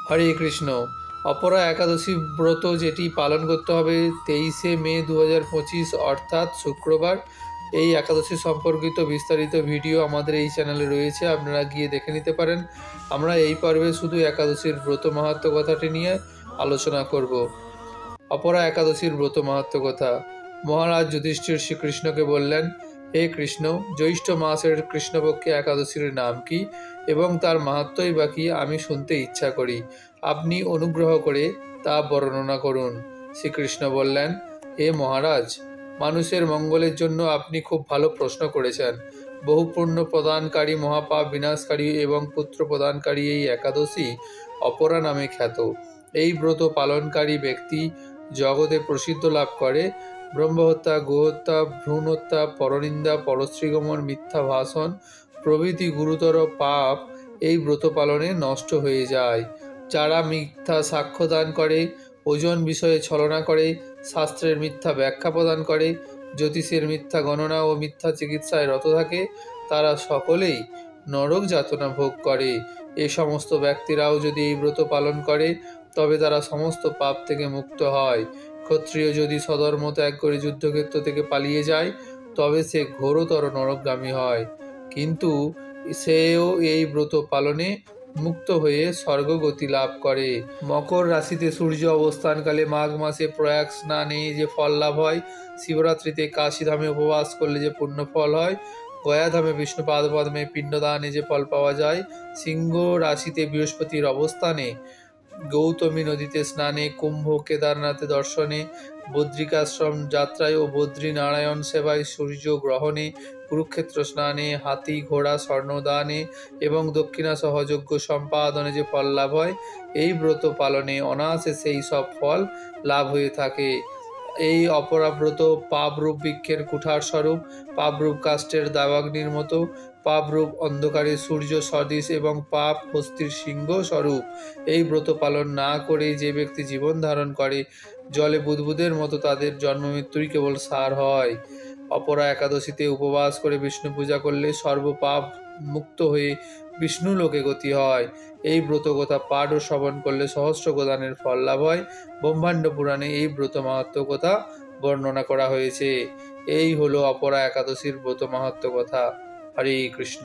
হরে কৃষ্ণ। অপরা একাদশী ব্রত যেটি পালন করতে হবে 23শে মে 2025 অর্থাৎ শুক্রবার। এই একাদশী সম্পর্কিত বিস্তারিত ভিডিও আমাদের এই চ্যানেলে রয়েছে, আপনারা গিয়ে দেখে নিতে পারেন। আমরা এই পর্বে শুধু একাদশীর ব্রত মাহাত্ম্য কথাটি নিয়ে আলোচনা করব। অপরা একাদশীর ব্রত মাহাত্ম্য কথা। মহারাজ যুধিষ্ঠির শ্রীকৃষ্ণকে বললেন, হে কৃষ্ণ, জ্যৈষ্ঠ মাসের কৃষ্ণপক্ষে একাদশীর নাম কি এবং তার মাহাত্ম্যই বা কি আমি শুনতে ইচ্ছা করি। আপনি অনুগ্রহ করে তা বর্ণনা করুন। শ্রীকৃষ্ণ বললেন, হে মহারাজ, মানুষের মঙ্গলের জন্য আপনি খুব ভালো প্রশ্ন করেছেন। বহু পুণ্য প্রদানকারী, মহাপাপ বিনাশকারী এবং পুত্র প্রদানকারী এই একাদশী অপরা নামে খ্যাত। এই ব্রত পালনকারী ব্যক্তি জগতে প্রসিদ্ধ লাভ করে। ব্রহ্মহত্যা, গোহত্যা, ভ্রূণহত্যা, পরনিন্দা, পরশ্রীগমন, মিথ্যা ভাষণ প্রভৃতি গুরুতর পাপ এই ব্রত পালনে নষ্ট হয়ে যায়। যারা মিথ্যা সাক্ষ্য দান করে, ওজন বিষয়ে ছলনা করে, শাস্ত্রের মিথ্যা ব্যাখ্যা প্রদান করে, জ্যোতিষের মিথ্যা গণনা ও মিথ্যা চিকিৎসায় রত থাকে, তারা সকলেই নরক যাতনা ভোগ করে। এ সমস্ত ব্যক্তিরাও যদি এই ব্রত পালন করে তবে তারা সমস্ত পাপ থেকে মুক্ত হয়। ক্ষত্রিয় যদি সধর্ম ত্যাগ করে যুদ্ধক্ষেত্র থেকে পালিয়ে যায় তবে সে ঘোরতর নরকগামী হয়, কিন্তু সেও এই ব্রত পালনে মুক্ত হয়ে স্বর্গগতি লাভ করে। মকর রাশিতে সূর্য অবস্থানকালে মাঘ মাসে প্রয়াগ স্নানে যে ফল লাভ হয়, শিবরাত্রিতে কাশীধামে উপবাস করলে যে পুণ্য ফল হয়, গয়াধামে বিষ্ণুপাদ পদ্মে পিণ্ডদানে যে ফল পাওয়া যায়, সিংহ রাশিতে বৃহস্পতির অবস্থানে, গৌতমী নদীতে স্নানে, কুম্ভ কেদারনাথে দর্শনে, বদ্রিকাশ্রম যাত্রায় ও বদ্রী নারায়ণ সেবায়, সূর্য গ্রহণে, কুরুক্ষেত্র স্নানে, হাতি ঘোড়া স্বর্ণদানে এবং দক্ষিণা সহযোগ্য সম্পাদনে যে ফল লাভ হয়, এই ব্রত পালনে অনায়াসে সেই সব ফল লাভ হয়ে থাকে। এই অপরাব্রত পাপরূপ বৃক্ষের কুঠার স্বরূপ, পাপরূপ কাষ্ঠের দাবাগ্নির মতো, পাপরূপ অন্ধকারে সূর্য সদৃশ এবং পাপ হস্তির সিংহ স্বরূপ। এই ব্রত পালন না করে যে ব্যক্তি জীবন ধারণ করে, জলে বুদবুদের মতো তাদের জন্মমৃত্যুই কেবল সার হয়। অপরা একাদশীতে উপবাস করে বিষ্ণু পূজা করলে সর্বপাপ মুক্ত হয়ে বিষ্ণু লোকে গতি হয়। এই ব্রত কথা পাঠ ও শ্রবণ করলে সহস্র গোদানের ফল লাভ হয়। ব্রহ্মাণ্ড পুরাণে এই ব্রত মাহাত্ম্য কথা বর্ণনা করা হয়েছে। এই হলো অপরা একাদশীর ব্রত মাহাত্ম্য কথা। হরে কৃষ্ণ।